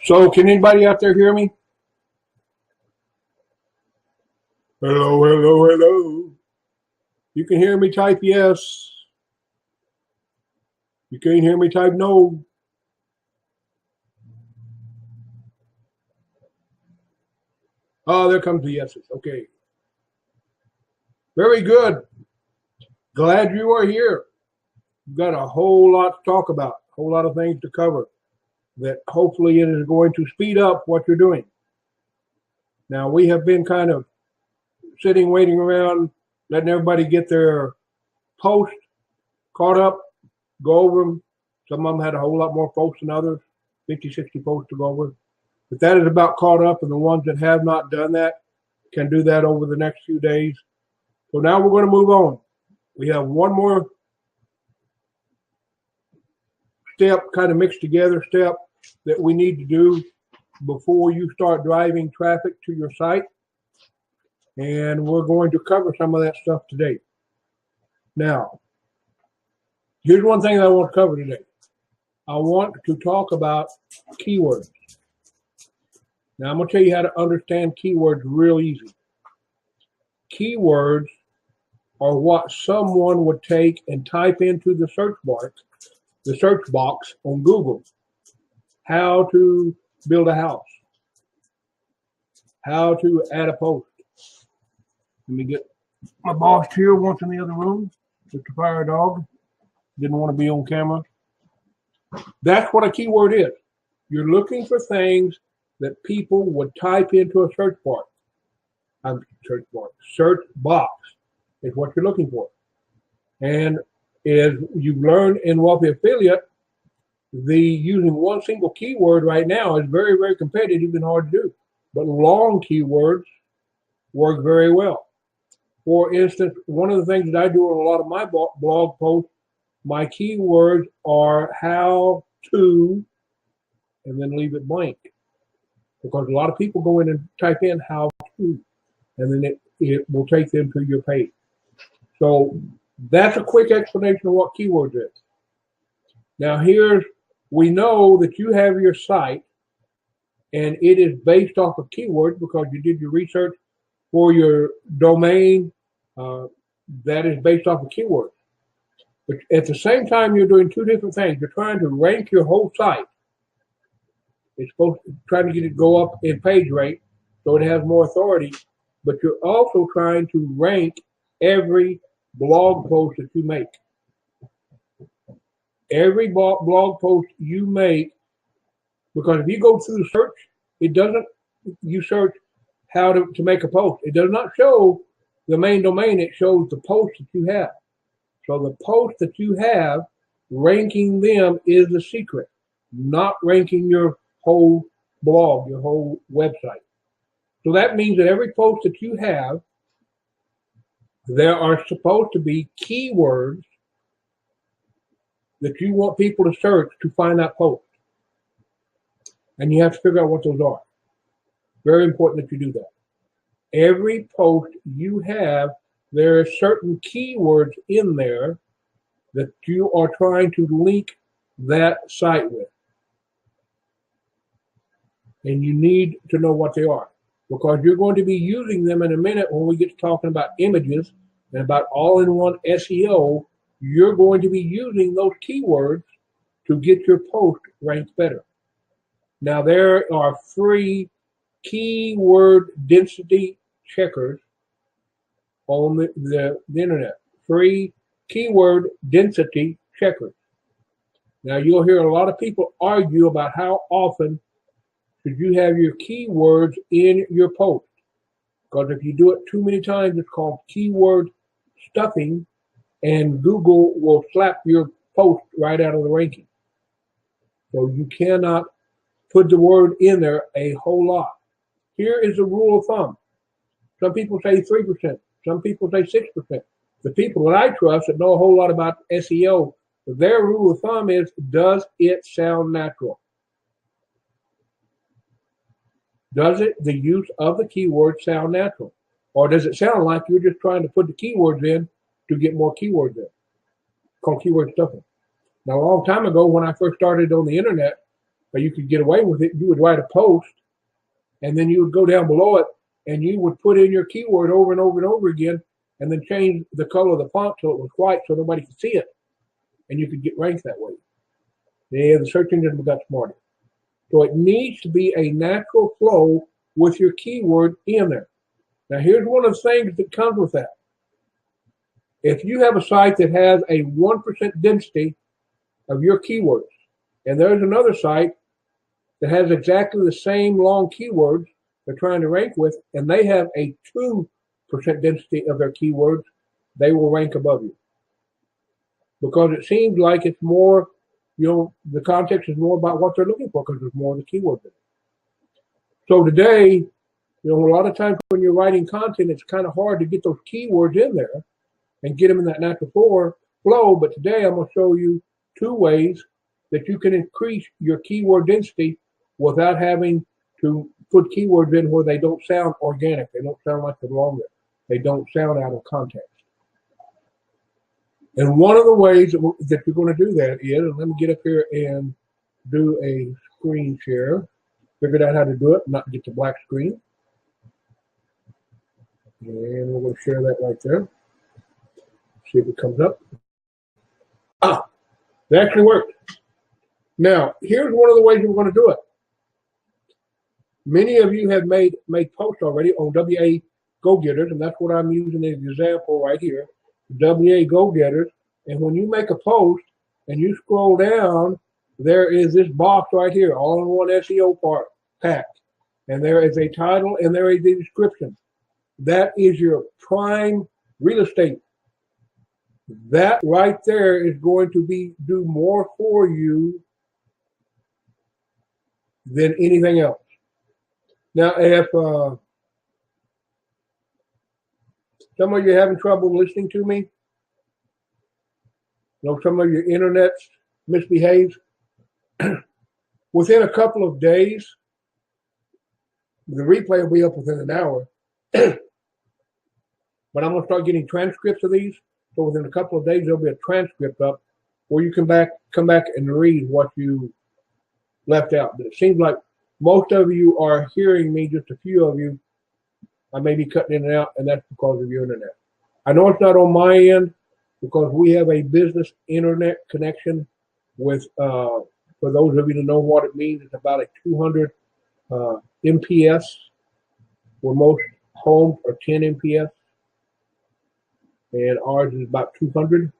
So can anybody out there hear me? Hello, hello, hello. You can hear me, type yes. You can't hear me, type no. Oh, there comes the yeses. Okay. Very good. Glad you are here. We've got a whole lot to talk about, a whole lot of things to cover that hopefully it is going to speed up what you're doing. Now, we have been kind of sitting, waiting around, letting everybody get their posts caught up, go over them. Some of them had a whole lot more posts than others, 50, 60 posts to go over. But that is about caught up, and the ones that have not done that can do that over the next few days. So now we're going to move on. We have one more step, kind of mixed together step that we need to do before you start driving traffic to your site. And we're going to cover some of that stuff today. Now, here's one thing I want to cover today. I want to talk about keywords. Now, I'm going to tell you how to understand keywords real easy. Keywords are what someone would take and type into the search box on Google. How to build a house. How to add a post. Let me get my boss here once in the other room. Mr. Fire Dog. Didn't want to be on camera. That's what a keyword is. You're looking for things that people would type into a search box is what you're looking for. And as you've learned in Wealthy Affiliate, using one single keyword right now is very, very competitive and hard to do. But long keywords work very well. For instance, one of the things that I do in a lot of my blog posts, my keywords are how to, and then leave it blank. Because a lot of people go in and type in how to, and then it will take them to your page. So that's a quick explanation of what keywords is. Now we know that you have your site, and it is based off of keywords because you did your research for your domain. That is based off of keywords. But at the same time, you're doing two different things. You're trying to rank your whole site. It's supposed to try to get it to go up in page rank so it has more authority. But you're also trying to rank every blog post that you make. Every blog post you make, because if you go through the search, you search how to make a post. It does not show the main domain, it shows the posts that you have. So the posts that you have, ranking them is the secret, not ranking your whole blog, your whole website. So that means that every post that you have, there are supposed to be keywords that you want people to search to find that post. And you have to figure out what those are. Very important that you do that. Every post you have, there are certain keywords in there that you are trying to link that site with. And you need to know what they are, because you're going to be using them in a minute when we get to talking about images and about all-in-one SEO. You're going to be using those keywords to get your post ranked better. Now, there are free keyword density checkers on the internet. Free keyword density checkers. Now, you'll hear a lot of people argue about how often should you have your keywords in your post. Because if you do it too many times, it's called keyword stuffing, and Google will slap your post right out of the ranking. So you cannot put the word in there a whole lot. Here is a rule of thumb. Some people say 3%. Some people say 6%. The people that I trust that know a whole lot about SEO, their rule of thumb is, does it sound natural? Does the use of the keyword sound natural? Or does it sound like you're just trying to put the keywords in to get more keywords in? Called keyword stuffing. Now, a long time ago, when I first started on the internet, but you could get away with it. You would write a post, and then you would go down below it, and you would put in your keyword over and over and over again, and then change the color of the font so it was white so nobody could see it, and you could get ranked that way. Yeah, the search engine got smarter. So it needs to be a natural flow with your keyword in there. Now, here's one of the things that comes with that. If you have a site that has a 1% density of your keywords, and there's another site that has exactly the same long keywords they're trying to rank with, and they have a 2% density of their keywords, they will rank above you. Because it seems like it's more, the context is more about what they're looking for because there's more of the keywords in it. So today, a lot of times when you're writing content, it's kind of hard to get those keywords in there and get them in that natural flow. But today I'm going to show you 2 ways that you can increase your keyword density without having to put keywords in where they don't sound organic. They don't sound like they belong there. They don't sound out of context. And one of the ways that you're going to do that is, and let me get up here and do a screen share. Figured out how to do it, not get the black screen. And we're going to share that right there. See if it comes up. It actually worked. Now, here's one of the ways we're going to do it. Many of you have made posts already on WA Gogetters, and that's what I'm using as an example right here. WA Gogetters. And when you make a post and you scroll down, there is this box right here, all-in-one SEO pack. And there is a title and there is a description. That is your prime real estate. That right there is going to do more for you than anything else. Now, if some of you are having trouble listening to me, some of your internet misbehaves, within a couple of days, the replay will be up within an hour. But I'm going to start getting transcripts of these. So within a couple of days, there'll be a transcript up where you can come back and read what you left out. But it seems like most of you are hearing me, just a few of you. I may be cutting in and out, and that's because of your internet. I know it's not on my end because we have a business internet connection with, for those of you that know what it means, it's about a 200 MPS, where most homes are 10 MPS. And ours is about 200.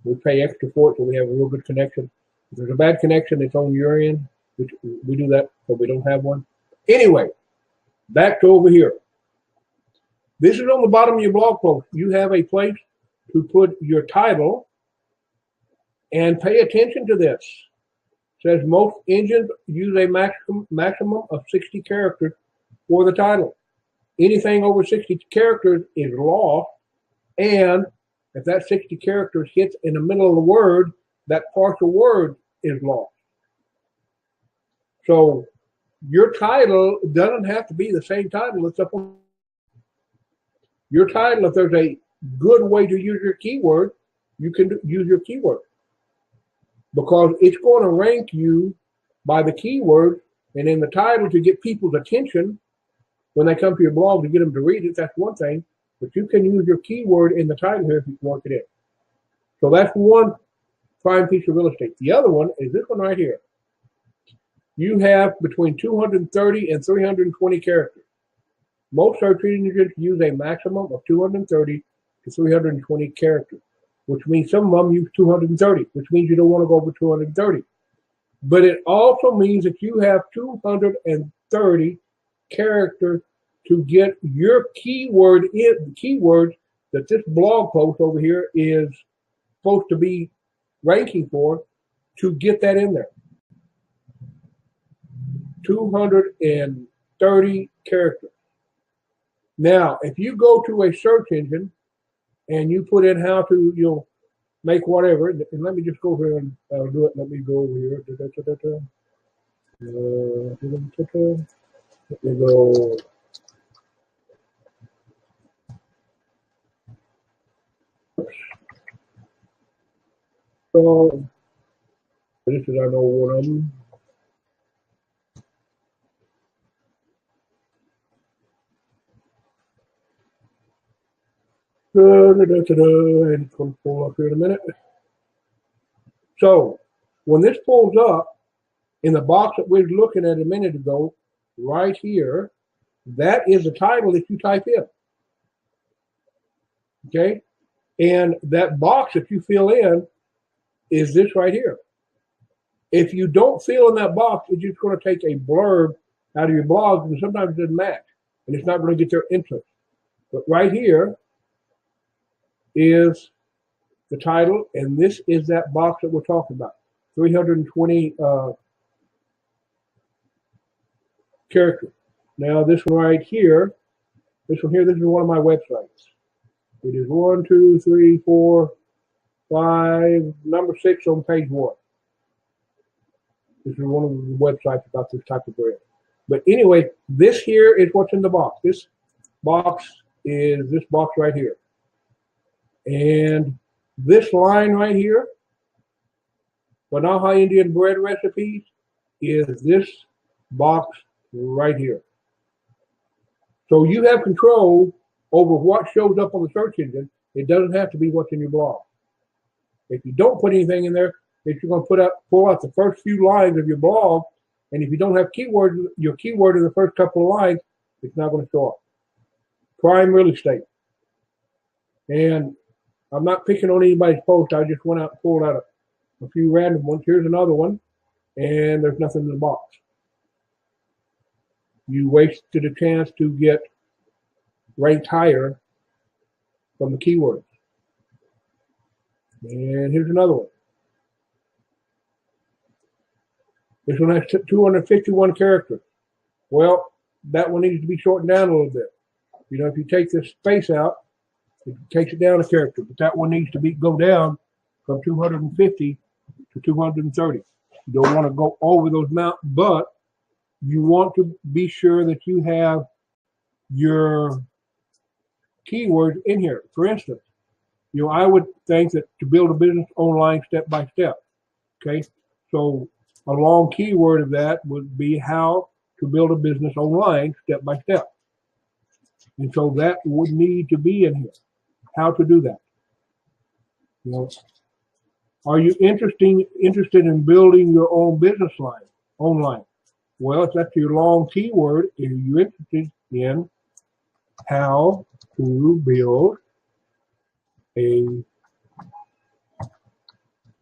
We pay extra for it, so we have a real good connection. If there's a bad connection, it's on your end, which we do that so we don't have one. Anyway, back to over here. This is on the bottom of your blog post. You have a place to put your title, and pay attention to this. It says most engines use a maximum of 60 characters for the title. Anything over 60 characters is lost. And if that 60 characters hits in the middle of the word, that partial word is lost. So your title doesn't have to be the same title that's up on your title. If there's a good way to use your keyword, you can use your keyword, because it's going to rank you by the keyword and in the title to get people's attention when they come to your blog to get them to read it. That's one thing. But you can use your keyword in the title here if you work it in. So that's one prime piece of real estate. The other one is this one right here. You have between 230 and 320 characters. Most search engines use a maximum of 230 to 320 characters, which means some of them use 230, which means you don't want to go over 230. But it also means that you have 230 characters to get your keyword in, the keyword that this blog post over here is supposed to be ranking for, to get that in there. 230 characters. Now, if you go to a search engine and you put in how to, make whatever, and let me just go here and do it. Let me go over here. Let me go. So this is, I know, one of them. And it's going to pull up here in a minute. So when this pulls up in the box that we were looking at a minute ago, right here, that is the title that you type in. Okay? And that box that you fill in is this right here. If you don't fill in that box, it's just going to take a blurb out of your blog, and sometimes it doesn't match, and it's not going to get their interest. But right here is the title, and this is that box that we're talking about. 320 characters. Now this one right here, this is one of my websites. It is 1, 2, 3, 4, 5, number 6 on page 1. This is one of the websites about this type of bread. But anyway, this here is what's in the box. This box is this box right here. And this line right here, Banaha Indian bread recipes, is this box right here. So you have control over what shows up on the search engine. It doesn't have to be what's in your blog. If you don't put anything in there, if you're going to pull out the first few lines of your blog, and if you don't have keywords, your keyword in the first couple of lines, it's not going to show up. Prime real estate. And I'm not picking on anybody's post. I just went out and pulled out a few random ones. Here's another one, and there's nothing in the box. You wasted a chance to get ranked higher from the keywords. And here's another one. This one has 251 characters. Well, that one needs to be shortened down a little bit. You know, if you take this space out, it takes it down a character, but that one needs to go down from 250 to 230. You don't want to go over those amounts, but you want to be sure that you have your keywords in here. For instance, you know, I would think that to build a business online step by step. Okay, so a long keyword of that would be how to build a business online step by step. And so that would need to be in here. How to do that. You know, are you interested in building your own business line online? Well, if that's your long keyword, are you interested in how to build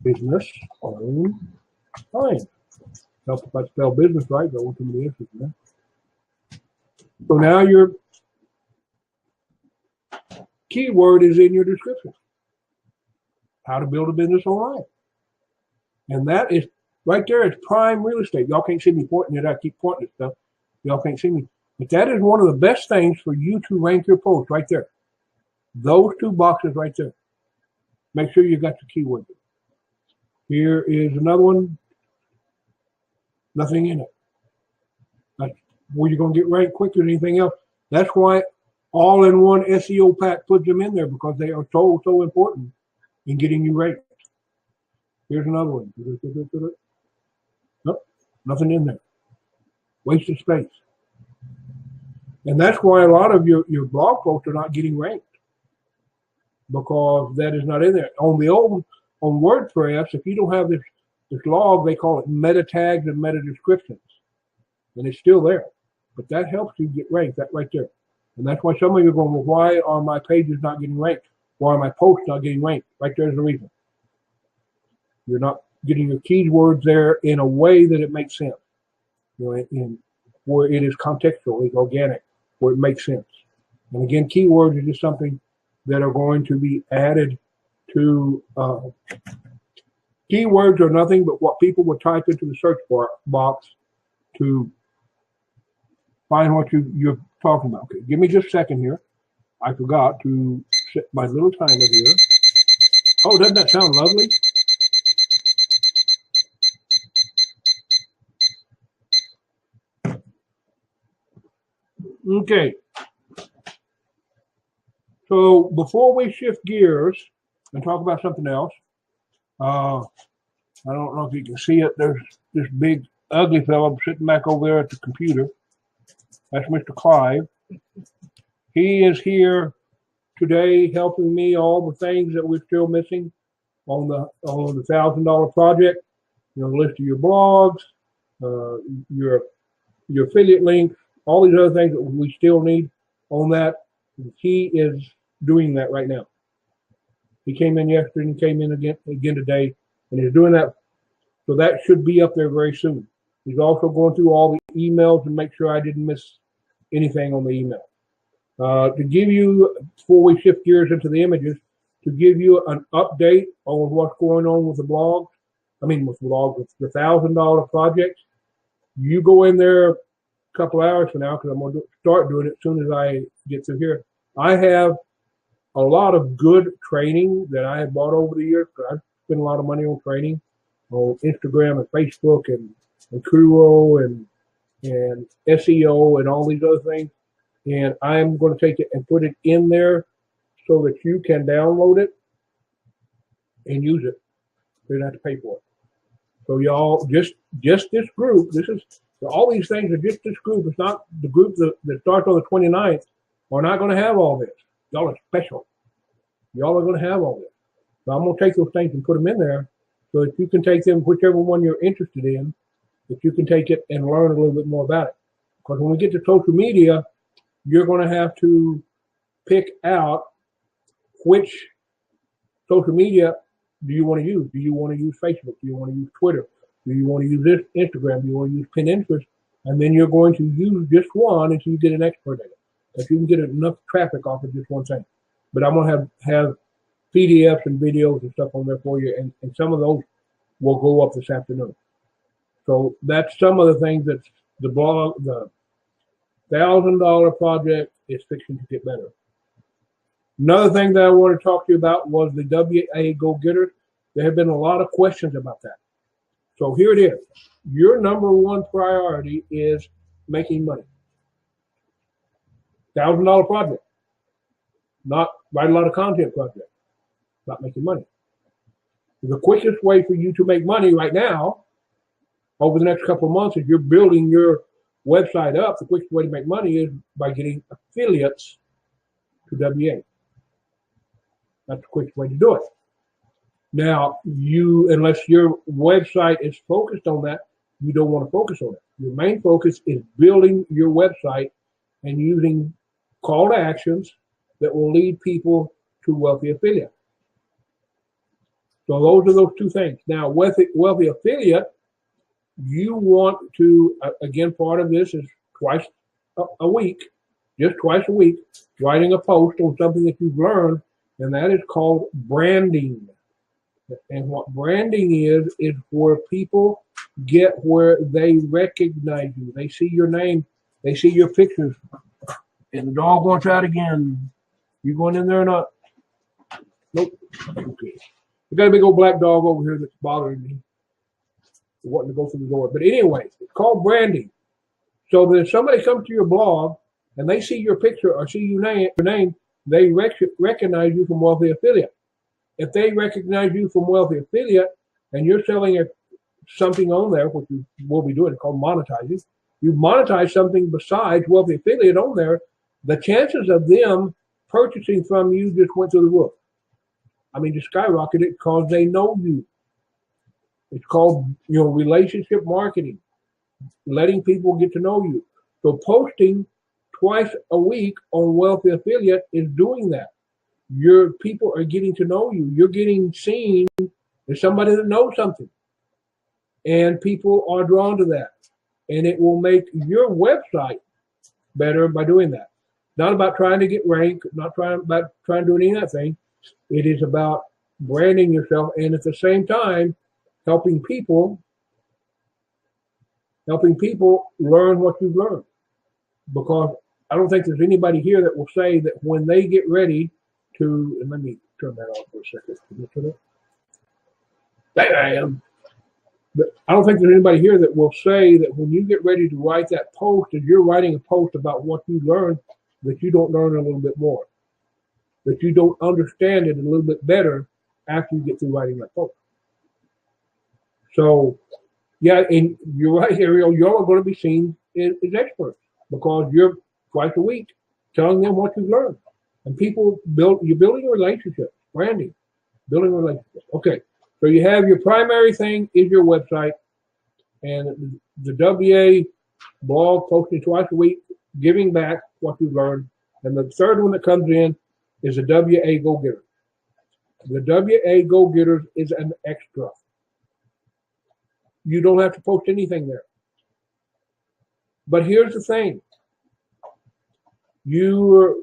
a business online? Help if I spell business right, but I want too many issues in that. So now your keyword is in your description. How to build a business online. And that is right there. It's prime real estate. Y'all can't see me pointing it. I keep pointing at stuff. Y'all can't see me. But that is one of the best things for you to rank your post right there. Those two boxes right there. Make sure you got the keyword. Here is another one. Nothing in it. That's where you're going to get ranked quicker than anything else. That's why all-in-one SEO pack puts them in there, because they are so important in getting you ranked. Here's another one. Nope, nothing in there. Wasted space. And that's why a lot of your blog posts are not getting ranked, because that is not in there. On WordPress, if you don't have this log, they call it meta tags and meta descriptions, and it's still there. But that helps you get ranked. That right there. And that's why some of you are going, well, why are my pages not getting ranked? Why are my posts not getting ranked? Right there's the reason. You're not getting your keywords there in a way that it makes sense. You know, in where it is contextual, it's organic, where it makes sense. And again, keywords are just something that are going to be added to. Keywords are nothing but what people would type into the search box to find what you're talking about. Okay, give me just a second here. I forgot to set my little timer here. Oh, doesn't that sound lovely? Okay. So before we shift gears and talk about something else, I don't know if you can see it. There's this big ugly fellow sitting back over there at the computer. That's Mr. Clive. He is here today helping me all the things that we're still missing on the $1,000 project. You know, list of your blogs, your affiliate links, all these other things that we still need on that. He is doing that right now. He came in yesterday and came in again today, and he's doing that. So that should be up there very soon. He's also going through all the emails to make sure I didn't miss anything on the email. To give you, before we shift gears into the images, to give you an update on what's going on with the blog, with the $1,000 projects. You go in there a couple hours from now, because I'm going to start doing it as soon as I get through here. I have a lot of good training that I have bought over the years. I've spent a lot of money on training on Instagram and Facebook and Kuro and SEO and all these other things. And I'm going to take it and put it in there so that you can download it and use it. You don't have to pay for it. So y'all, just this group, all these things are just this group. It's not the group that starts on the 29th. We're not going to have all this. Y'all are special. Y'all are going to have all this. So I'm going to take those things and put them in there so that you can take them, whichever one you're interested in, that you can take it and learn a little bit more about it. Because when we get to social media, you're going to have to pick out which social media do you want to use. Do you want to use Facebook? Do you want to use Twitter? Do you want to use this Instagram? Do you want to use Pinterest? And then you're going to use just one until you get an expert at it. If you can get enough traffic off of just one thing. But I'm going to have PDFs and videos and stuff on there for you, and some of those will go up this afternoon. So that's some of the things that the blog, the $1,000 project is fixing to get better. Another thing that I want to talk to you about was the WA Go-Getters. There have been a lot of questions about that. So here it is. Your number one priority is making money. $1,000 project. Not write a lot of content project. Not making money. The quickest way for you to make money right now, over the next couple of months, if you're building your website up, the quickest way to make money is by getting affiliates to WA. That's the quickest way to do it. Now, unless your website is focused on that, you don't want to focus on it. Your main focus is building your website and using call to actions that will lead people to Wealthy Affiliate. So those are those two things. Now, Wealthy Affiliate, you want to, again, part of this is twice a week, just twice a week, writing a post on something that you've learned, and that is called branding. And what branding is where people get where they recognize you. They see your name, they see your pictures, and the dog wants out again. You going in there or not? Nope. Okay. We got a big old black dog over here that's bothering me, wanting to go through the door. But anyway, it's called branding. So that if somebody comes to your blog and they see your picture or see your name, they recognize you from Wealthy Affiliate. If they recognize you from Wealthy Affiliate and you're selling something on there, which you will be doing, called monetizing, you monetize something besides Wealthy Affiliate on there, the chances of them purchasing from you just went through the roof. Just skyrocketed because they know you. It's called, relationship marketing, letting people get to know you. So posting twice a week on Wealthy Affiliate is doing that. Your people are getting to know you. You're getting seen as somebody that knows something. And people are drawn to that. And it will make your website better by doing that. Not about trying to get ranked, not trying to do any of that thing. It is about branding yourself and at the same time helping people learn what you've learned. Because I don't think there's anybody here that will say that when they get ready to, and let me turn that off for a second. There I am. But I don't think there's anybody here that will say that when you get ready to write that post, and you're writing a post about what you learned, that you don't learn a little bit more, that you don't understand it a little bit better after you get through writing that post. So, yeah, and you're right, Ariel, you're going to be seen as experts because you're twice a week telling them what you've learned. And you're building a relationship, branding, building a relationship. Okay, so you have your primary thing is your website, and the WA blog posting twice a week, giving back what you've learned. And the third one that comes in is the WA Go-Getters. The WA Go-Getters is an extra. You don't have to post anything there. But here's the thing. Your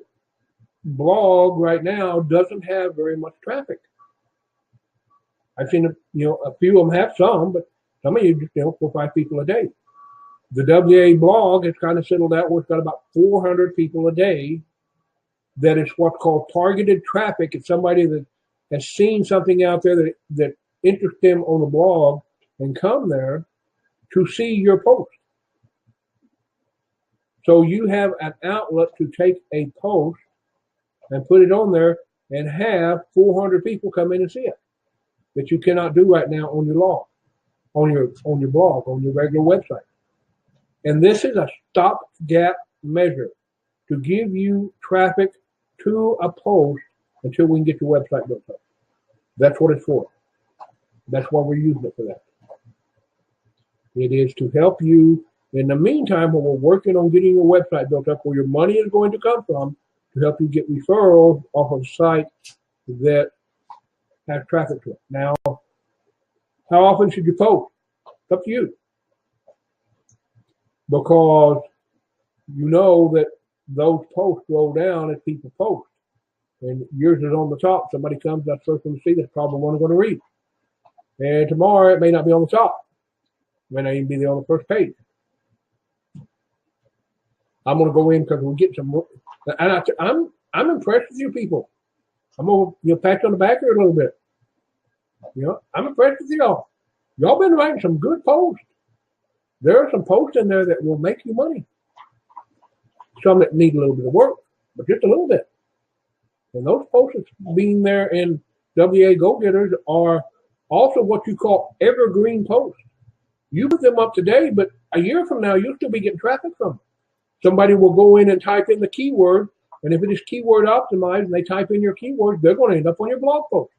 blog right now doesn't have very much traffic. I've seen a few of them have some, but some of you just 4 or 5 people a day. The WA blog has kind of settled out where it's got about 400 people a day. That is what's called targeted traffic. It's somebody that has seen something out there that interests them on the blog and come there to see your post. So you have an outlet to take a post and put it on there and have 400 people come in and see it that you cannot do right now on your blog, on your regular website. And this is a stopgap measure to give you traffic to a post until we can get your website built up. That's what it's for. That's why we're using it for that. It is to help you in the meantime when we're working on getting your website built up, where your money is going to come from, to help you get referrals off of sites that have traffic to it. Now, how often should you post? It's up to you. Because you know that those posts roll down as people post. And yours is on the top. Somebody comes, that's the first one to see, that's probably one I'm going to read. And tomorrow it may not be on the top. It may not even be there on the first page. I'm going to go in because we'll get some more. And I'm impressed with you people. I'm going to pat you on the back here a little bit. I'm impressed with y'all. Y'all been writing some good posts. There are some posts in there that will make you money. Some that need a little bit of work, but just a little bit. And those posts being there in WA Go-Getters are also what you call evergreen posts. You put them up today, but a year from now, you'll still be getting traffic from them. Somebody will go in and type in the keyword, and if it is keyword optimized and they type in your keywords, they're going to end up on your blog post.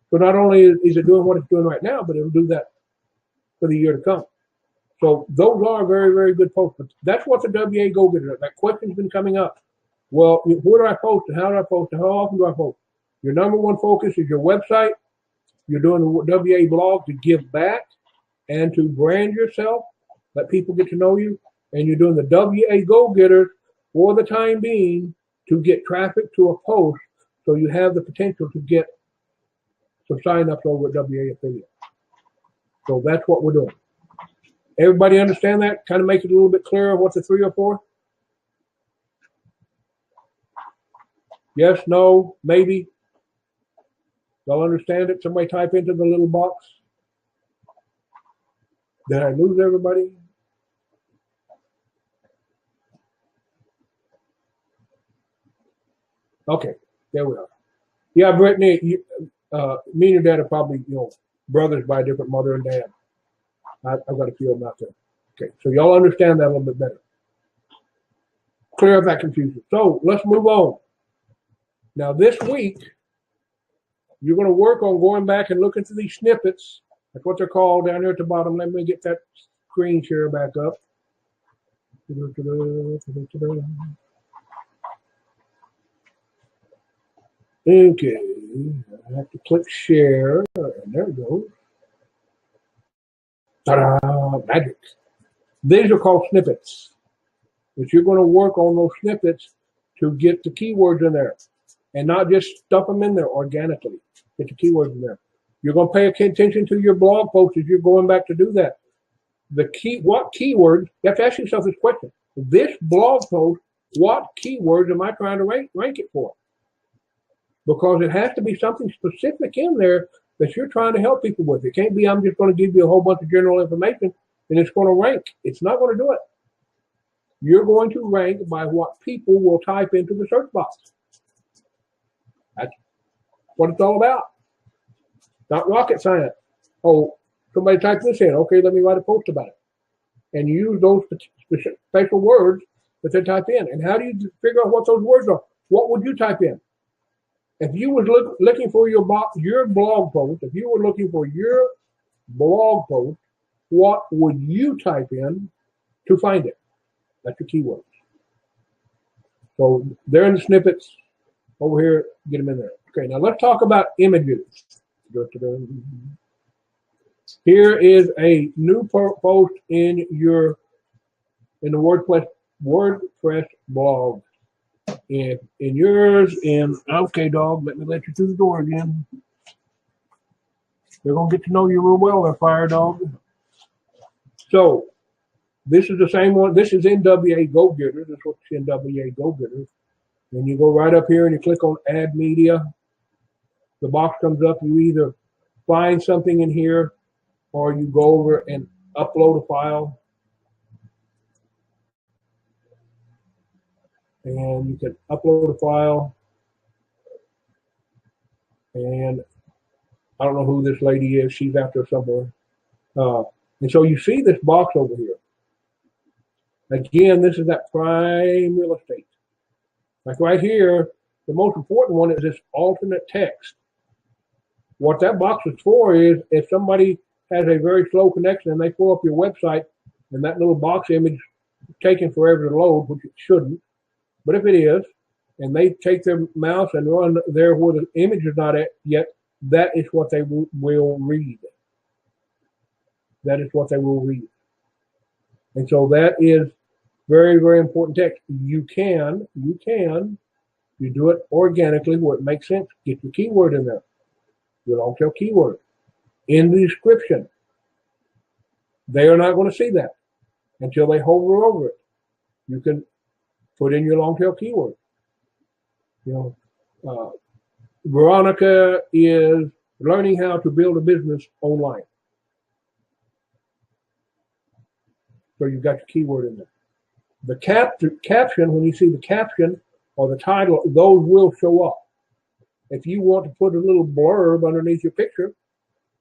So not only is it doing what it's doing right now, but it'll do that for the year to come. So those are very, very good posts. But that's what the WA Go-Getter. That question's been coming up. Well, where do I post and how do I post and how often do I post? Your number one focus is your website. You're doing the WA blog to give back and to brand yourself, let people get to know you. And you're doing the WA Go-Getters for the time being to get traffic to a post so you have the potential to get some sign-ups over at WA Affiliate. So that's what we're doing. Everybody understand that? Kind of make it a little bit clearer what the 3 or 4? Yes, no, maybe. Y'all understand it? Somebody type into the little box. Did I lose everybody? Okay, there we are. Yeah, Brittany, me and your dad are probably, brothers by a different mother and dad. I've got a few of them out there. Okay, so y'all understand that a little bit better. Clear up that confusion. So let's move on. Now this week, you're going to work on going back and looking through these snippets. That's what they're called down here at the bottom. Let me get that screen share back up. Okay, I have to click share, and there we go. Ta-da, magic. These are called snippets. But you're going to work on those snippets to get the keywords in there and not just stuff them in there organically. Get the keywords in there. You're going to pay attention to your blog posts as you're going back to do that. What keywords, you have to ask yourself this question. This blog post, what keywords am I trying to rank it for? Because it has to be something specific in there that you're trying to help people with. It can't be I'm just going to give you a whole bunch of general information and it's going to rank. It's not going to do it. You're going to rank by what people will type into the search box. That's what it's all about. Not rocket science. Oh, somebody typed this in. Okay, let me write a post about it. And use those special words that they type in. And how do you figure out what those words are? what would you type in? If you was looking for your blog post, if you were looking for your blog post, what would you type in to find it? That's your keywords. So they're in the snippets over here. Get them in there. Okay, now let's talk about images. Here is a new post in the WordPress blog. In yours, okay, dog, let me let you through the door again. They're gonna get to know you real well, there, fire dog. So this is the same one. This is NWA Gogetters. That's what's NWA Gogetters. And you go right up here and you click on Add Media. The box comes up. You either find something in here, or you go over and upload a file. And you can upload a file. And I don't know who this lady is. She's out there somewhere. And so you see this box over here. Again, this is that prime real estate. Like right here, the most important one is this alternate text. What that box is for is if somebody has a very slow connection and they pull up your website and that little box image is taking forever to load, which it shouldn't, but if it is, and they take their mouse and run there where the image is not at yet, that is what they will read. That is what they will read. And so that is very, very important text. You do it organically where it makes sense. Get your keyword in there. Your long tail keyword. In the description. They are not going to see that until they hover over it. You can put in your long tail keyword. Veronica is learning how to build a business online. So you've got your keyword in there. The caption, when you see the caption or the title, those will show up. If you want to put a little blurb underneath your picture,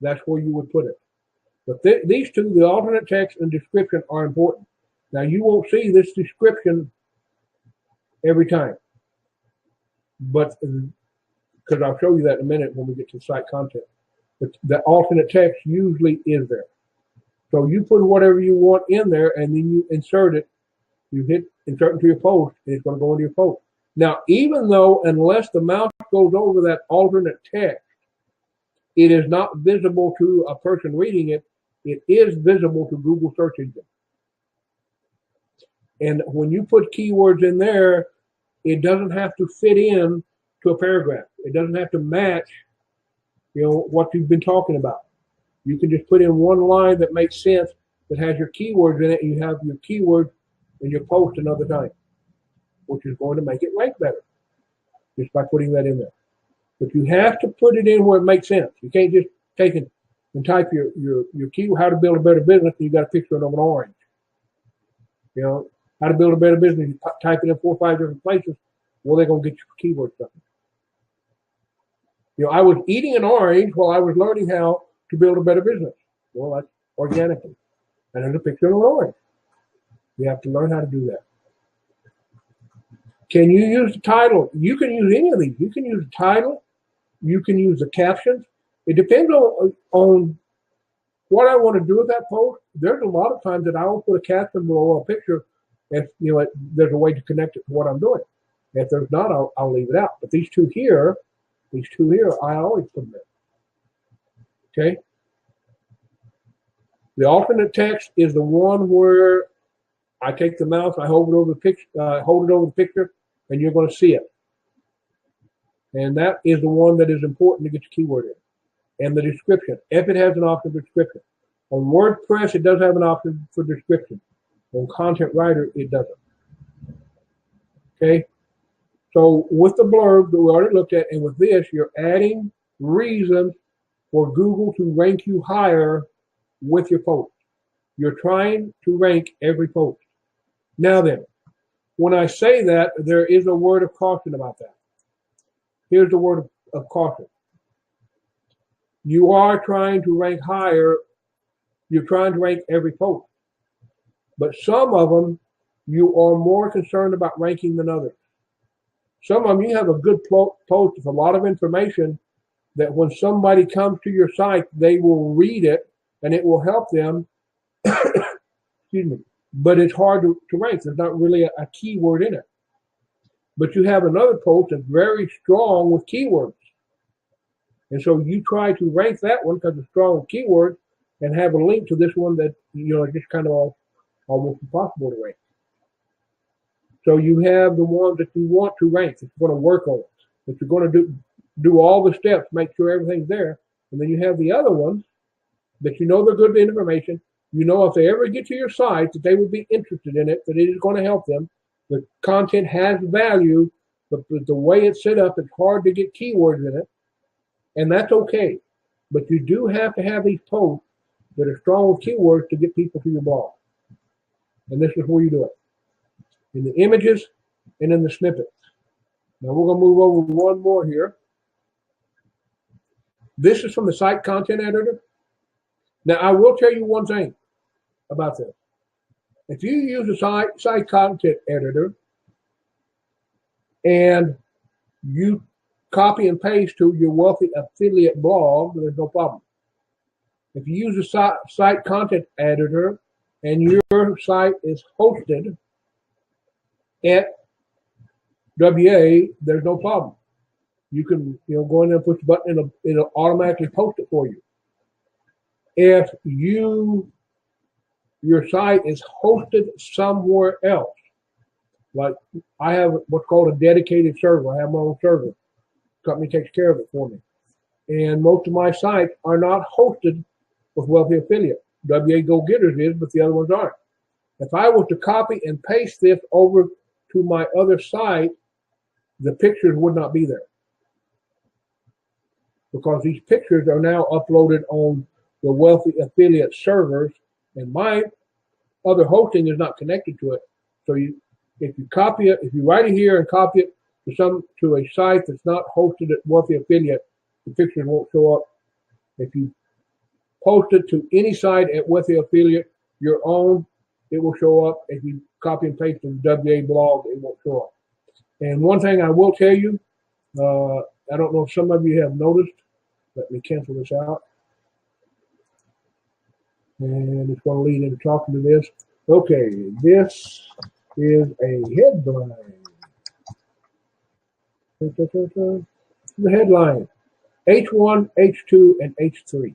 that's where you would put it. But these two, the alternate text and description, are important. Now, you won't see this description every time. But, because I'll show you that in a minute when we get to site content. But the alternate text usually is there. So you put whatever you want in there, and then you insert it. You hit insert into your post, and it's going to go into your post. Now, even though, unless the mouse goes over that alternate text, it is not visible to a person reading it, it is visible to Google search engine. And when you put keywords in there, it doesn't have to fit in to a paragraph. It doesn't have to match, what you've been talking about. You can just put in one line that makes sense, that has your keywords in it, and you have your keywords in your post another time, which is going to make it rank better, just by putting that in there. But you have to put it in where it makes sense. You can't just take it and type your keyword, how to build a better business, and you got a picture of an orange. How to build a better business, you type it in 4 or 5 different places, well, they're going to get your keyword stuff. I was eating an orange while I was learning how to build a better business. Well, that's organically. And there's a picture of an orange. You have to learn how to do that. Can you use the title? You can use any of these. You can use the title. You can use the captions. It depends on what I want to do with that post. There's a lot of times that I will put a caption below a picture if there's a way to connect it to what I'm doing. If there's not, I'll leave it out. But these two here, I always put them in. Okay? The alternate text is the one where I take the mouse, I hold it over the picture, and you're going to see it. And that is the one that is important to get your keyword in. And the description, if it has an option for description. On WordPress, it does have an option for description. On Content Writer, it doesn't. Okay? So with the blurb that we already looked at, and with this, you're adding reasons for Google to rank you higher with your post. You're trying to rank every post. Now then, when I say that, there is a word of caution about that. Here's the word of caution. You are trying to rank higher. You're trying to rank every post. But some of them, you are more concerned about ranking than others. some of them you have a good post with a lot of information that when somebody comes to your site, they will read it and it will help them. Excuse me. But it's hard to rank. There's not really a keyword in it. But you have another post that's very strong with keywords. And so you try to rank that one because it's strong with keywords and have a link to this one that, is just kind of almost impossible to rank. So you have the ones that you want to rank, that you're going to work on, that you're going to do all the steps, make sure everything's there. And then you have the other ones that they're good information. If they ever get to your site that they would be interested in it, that it is going to help them. The content has value, but the way it's set up, it's hard to get keywords in it. And that's okay. But you do have to have these posts that are strong with keywords to get people to your blog. And this is where you do it. In the images and in the snippets. Now we're going to move over one more here. This is from the site content editor. Now I will tell you one thing about this. If you use a site content editor and you copy and paste to your wealthy affiliate blog, there's no problem. If you use a site content editor and your site is hosted at WA, there's no problem. You can go in there and push the button and it'll automatically post it for you. If your site is hosted somewhere else, like I have what's called a dedicated server. I have my own server. The company takes care of it for me. And most of my sites are not hosted with Wealthy Affiliate. WA Gogetters is, but the other ones aren't. If I was to copy and paste this over to my other site, the pictures would not be there. Because these pictures are now uploaded on the Wealthy Affiliate servers, and my other hosting is not connected to it. So if you copy it, if you write it here and copy it to a site that's not hosted at Wealthy Affiliate, the pictures won't show up. If you post it to any site at Wealthy Affiliate, your own, it will show up. If you copy and paste to the WA blog, it won't show up. And one thing I will tell you, I don't know if some of you have noticed. Let me cancel this out. And it's going to lead into talking to this. Okay, this is a headline. The headline, H1, H2, and H3.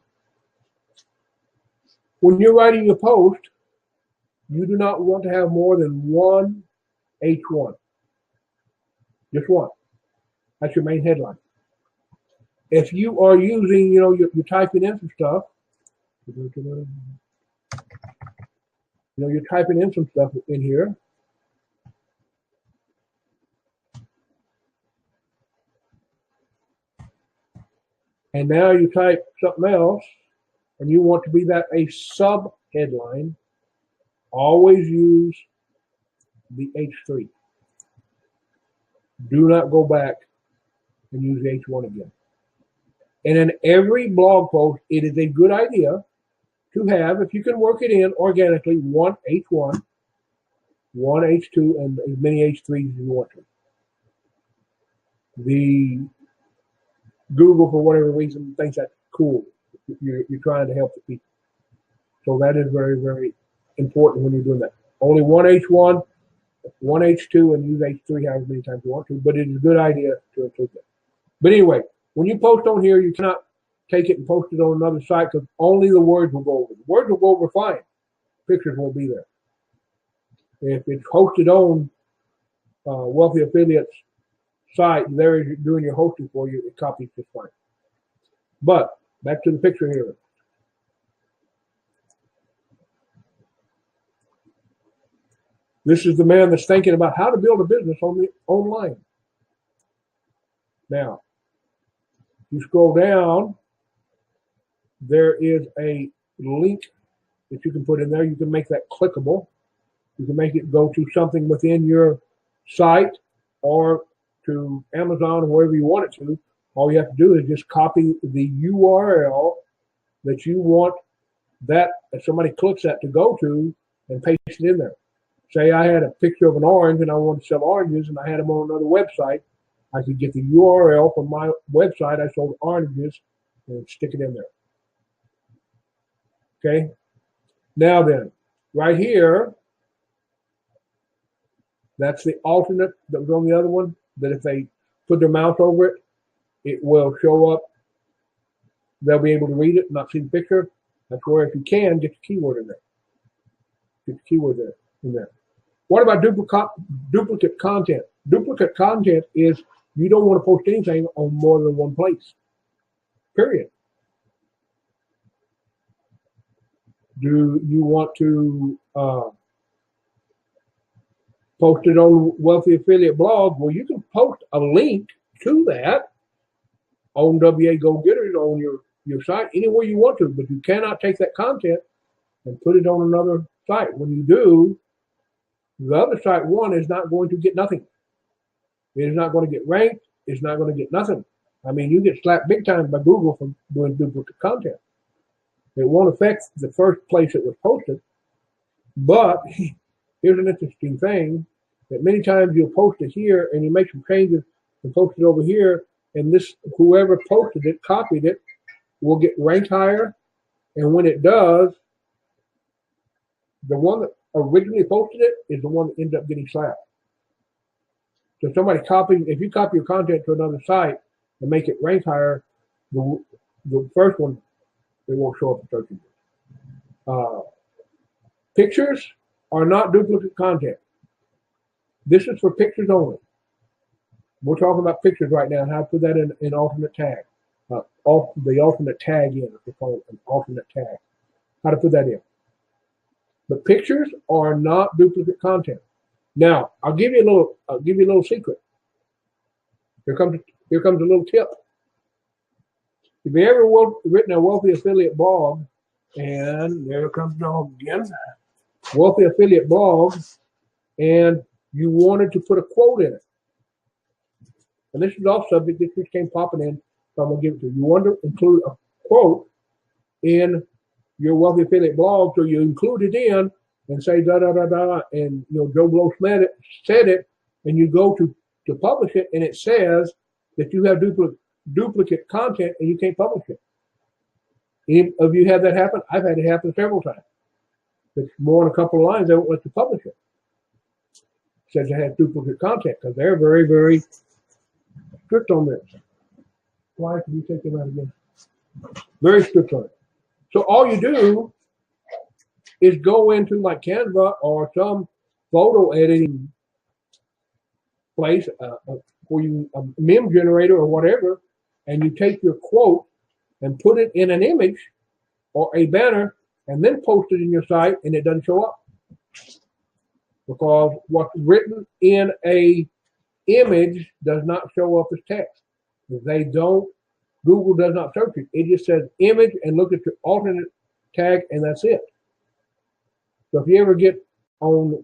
When you're writing a post, you do not want to have more than one H1. Just one. That's your main headline. If you are using, you're typing in some stuff, you're typing in some stuff in here. And now you type something else, and you want to be that a sub-headline, always use the H3. Do not go back and use the H1 again. And in every blog post, it is a good idea to have, if you can work it in organically, one H1, one H2, and as many H3s as you want to. The Google, for whatever reason, thinks that's cool. You're trying to help the people. So that is very, very important when you're doing that. Only one H1, one H2, and use H3 however many times you want to, but it is a good idea to include that. But anyway, when you post on here, you cannot take it and post it on another site because only the words will go over. The words will go over fine. Pictures won't be there. If it's hosted on Wealthy Affiliates site, they're doing your hosting for you, it copies just fine. But back to the picture here. This is the man that's thinking about how to build a business online. Now, you scroll down, there is a link that you can put in there. You can make that clickable. You can make it go to something within your site or to Amazon or wherever you want it to. All you have to do is just copy the URL that you want that if somebody clicks that to go to and paste it in there. Say I had a picture of an orange and I wanted to sell oranges and I had them on another website. I could get the URL from my website. I sold oranges and stick it in there. Okay. Now then, right here, that's the alternate that was on the other one, that if they put their mouse over it, it will show up. They'll be able to read it, not see the picture. That's where, if you can, get the keyword in there. Get the keyword there in there. What about duplicate content? Duplicate content is you don't want to post anything on more than one place. Period. Do you want to post it on Wealthy Affiliate Blog? Well, you can post a link to that on WA Gogetters on your site anywhere you want to, but you cannot take that content and put it on another site. When you do, the other site, one, is not going to get nothing. It is not going to get ranked. It's not going to get nothing. I mean, you get slapped big time by Google for doing duplicate content. It won't affect the first place it was posted. But here's an interesting thing, that many times you'll post it here and you make some changes and post it over here, and this, whoever posted it, copied it, will get ranked higher. And when it does, the one that originally posted it is the one that ends up getting slapped. So somebody copying, if you copy your content to another site and make it rank higher, the first one, it won't show up in search engines. Pictures are not duplicate content. This is for pictures only. We're talking about pictures right now and how to put that in alternate tag. The alternate tag in, if we call it an alternate tag. How to put that in. But pictures are not duplicate content. Now, I'll give you a little secret. Here comes a little tip. If you ever written a Wealthy Affiliate blog, and there comes dog again, Wealthy Affiliate blog, and you wanted to put a quote in it. And this is off subject, this just came popping in, so I'm going to give it to you. You want to include a quote in your Wealthy Affiliate blog, so you include it in and say da da da da, and Joe Blow said it, and you go to publish it, and it says that you have duplicate content and you can't publish it. Any of you had that happen? I've had it happen several times. If it's more than a couple of lines, they won't let you publish it. It says it has duplicate content because they're very, very strict on this. Why can you take them out again? Very strict on it. So all you do is go into like Canva or some photo editing place where a meme generator or whatever, and you take your quote and put it in an image or a banner and then post it in your site, and it doesn't show up. Because what's written in a image does not show up as text. If they don't, Google does not search it. It just says image and look at your alternate tag, and that's it. So if you ever get on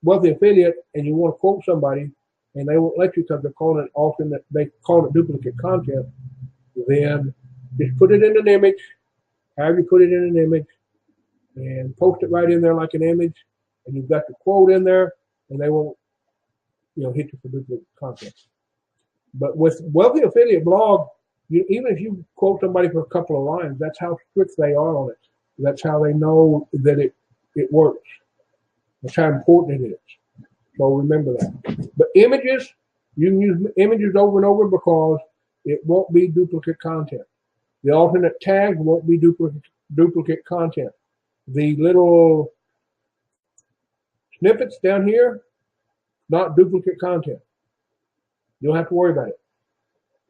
Wealthy Affiliate and you want to quote somebody and they won't let you because they're calling it alternate, they call it duplicate content, then just put it in an image, however you put it in an image, and post it right in there like an image, and you've got the quote in there, and they won't hit you for duplicate content. But with Wealthy Affiliate blog, even if you quote somebody for a couple of lines, that's how strict they are on it. That's how they know that it works. That's how important it is. So remember that. But images, you can use images over and over because it won't be duplicate content. The alternate tag won't be duplicate content. The little snippets down here, not duplicate content. You don't have to worry about it.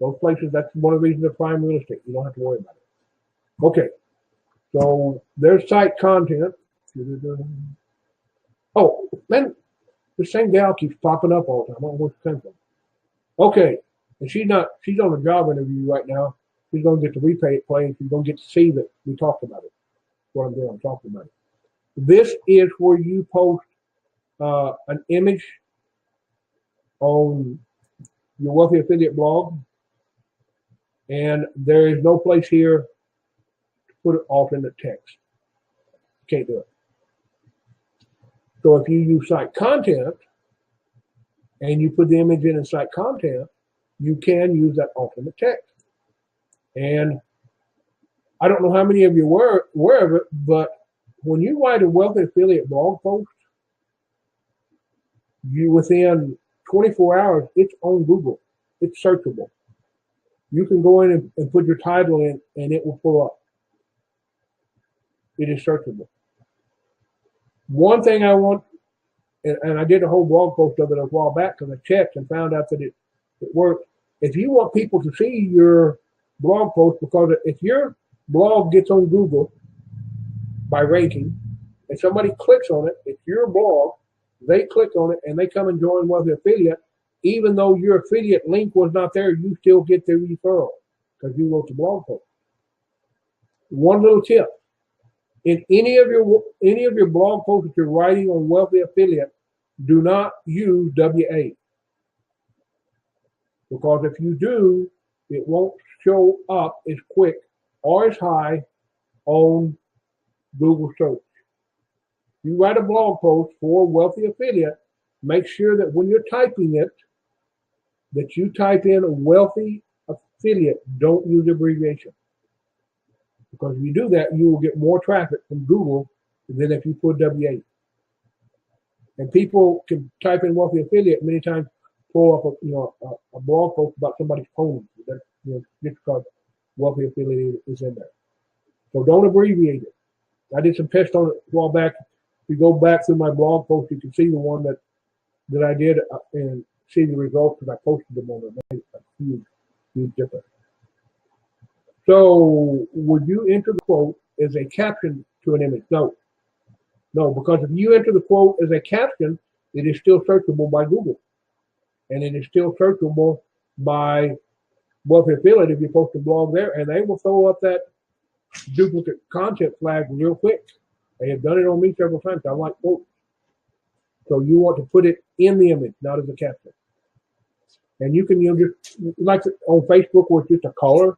Those places, that's one of the reasons they're prime real estate. You don't have to worry about it. Okay. So there's site content. Oh, man, the same gal keeps popping up all the time. I don't know where she comes from. Okay. And she's on a job interview right now. She's going to get to replay and she's going to get to see that we talked about it. What I'm doing, I'm talking about it. This is where you post an image on your Wealthy Affiliate blog, and there is no place here to put alternate text. You can't do it. So if you use site content and you put the image in site content, you can use that alternate text. And I don't know how many of you were aware of it, but when you write a wealthy affiliate blog post, you within 24 hours, it's on Google. It's searchable. You can go in and put your title in, and it will pull up. It is searchable. One thing I want, and I did a whole blog post of it a while back because I checked and found out that it worked. If you want people to see your blog post, because if your blog gets on Google by ranking, and somebody clicks on it, it's your blog, they click on it and they come and join Wealthy Affiliate, even though your affiliate link was not there, you still get the referral because you wrote the blog post. One little tip. In any of your blog posts that you're writing on Wealthy Affiliate, do not use WA. Because if you do, it won't show up as quick or as high on Google search. You write a blog post for Wealthy Affiliate, make sure that when you're typing it, that you type in Wealthy Affiliate. Don't use abbreviation. Because if you do that, you will get more traffic from Google than if you put WA. And people can type in Wealthy Affiliate many times, pull up a blog post about somebody's pony. That, just because Wealthy Affiliate is in there. So don't abbreviate it. I did some tests on it a while back. If you go back through my blog post, you can see the one that I did and see the results because I posted them on it. It made a huge difference. So would you enter the quote as a caption to an image? No. No, because if you enter the quote as a caption, it is still searchable by Google. And it is still searchable by Wealthy Affiliate if you post a blog there, and they will throw up that duplicate content flag real quick. They have done it on me several times. I like quotes. So you want to put it in the image, not as a caption. And you can just, like on Facebook where it's just a color,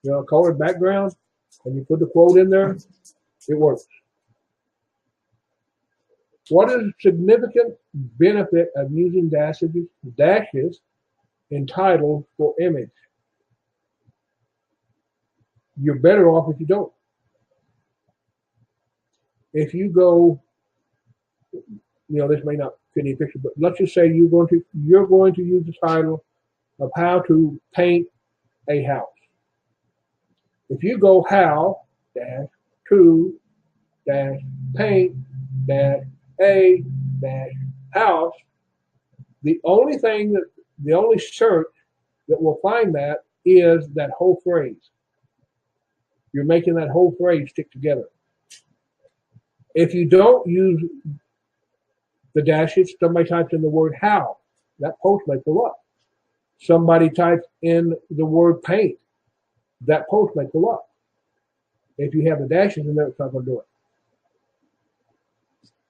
a colored background, and you put the quote in there, it works. What is the significant benefit of using dashes in titles for image? You're better off if you don't. If you go, this may not fit any picture, but let's just say you're going to use the title of how to paint a house. If you go how dash to dash paint dash a dash house, the only search that will find that is that whole phrase. You're making that whole phrase stick together. If you don't use the dashes, somebody types in the word how, that post may pull up. Somebody types in the word paint, that post may pull up. If you have the dashes in there, it's not going to do it.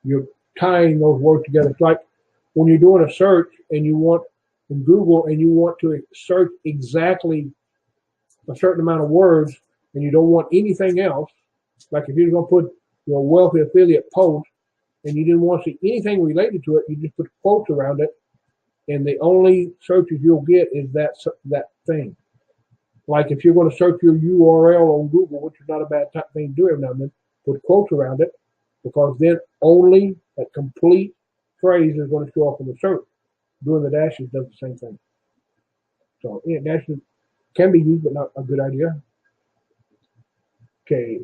You're tying those words together. It's like when you're doing a search and you want in Google and you want to search exactly a certain amount of words and you don't want anything else, like if you're going to put your Wealthy Affiliate post and you didn't want to see anything related to it, you just put quotes around it, and the only searches you'll get is that thing. Like if you're going to search your URL on Google, which is not a bad thing to do every now and then, put quotes around it, because then only a complete phrase is going to show up in the search. Doing the dashes does the same thing. So dashes can be used, but not a good idea. Okay.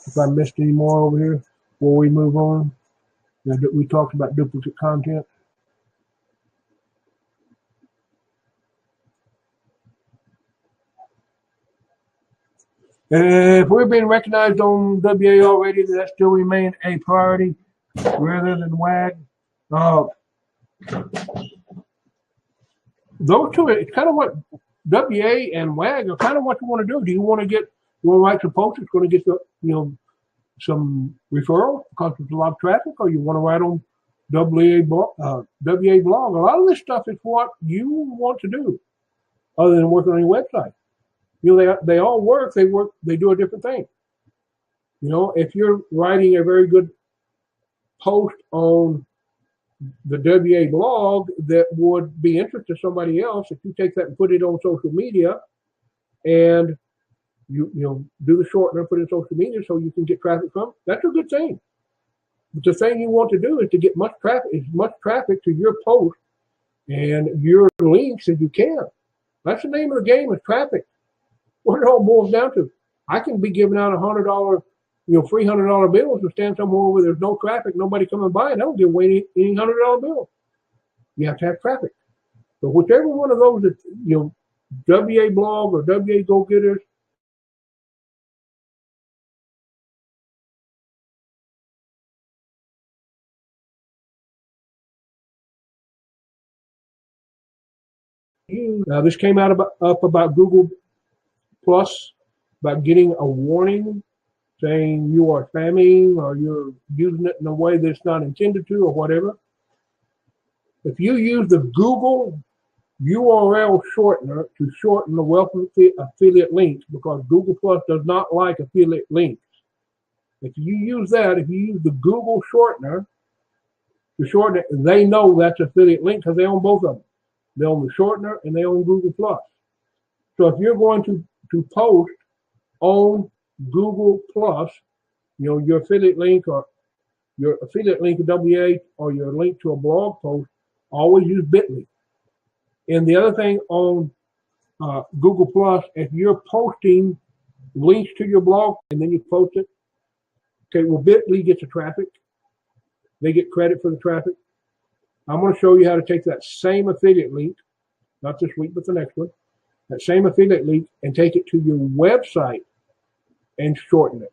If I missed any more over here before we move on, we talked about duplicate content. If we're being recognized on WA already, does that still remain a priority rather than WAG? Those two, it's kind of what WA and WAG are kind of what you want to do. Do you want to write some posts that's going to get some referral because there's a lot of traffic, or you want to write on WA blog? A lot of this stuff is what you want to do, other than working on your website. They all work. They do a different thing. If you're writing a very good post on the WA blog that would be interesting to somebody else. If you take that and put it on social media, and you do the shortener and put it in social media so you can get traffic from it, that's a good thing. But the thing you want to do is to get much traffic to your post and your links as you can. That's the name of the game, is traffic. What it all boils down to. I can be giving out $100, $300 bills and stand somewhere where there's no traffic, nobody coming by, and I don't give away any $100 bill. You have to have traffic. So whichever one of those that, WA blog or WA Go-Getters, this came out about Google Plus, about getting a warning saying you are spamming or you're using it in a way that's not intended to or whatever. If you use the Google URL shortener to shorten the welcome affiliate links, because Google Plus does not like affiliate links. If you use the Google shortener to shorten it, they know that's affiliate link because they own both of them. They own the shortener and they own Google Plus. So if you're going to post on Google Plus, your affiliate link or your affiliate link to WA or your link to a blog post, always use Bitly. And the other thing on Google Plus, if you're posting links to your blog and then you post it, okay, well, Bitly gets the traffic. They get credit for the traffic. I'm going to show you how to take that same affiliate link, not this week, but the next one, that same affiliate link and take it to your website and shorten it.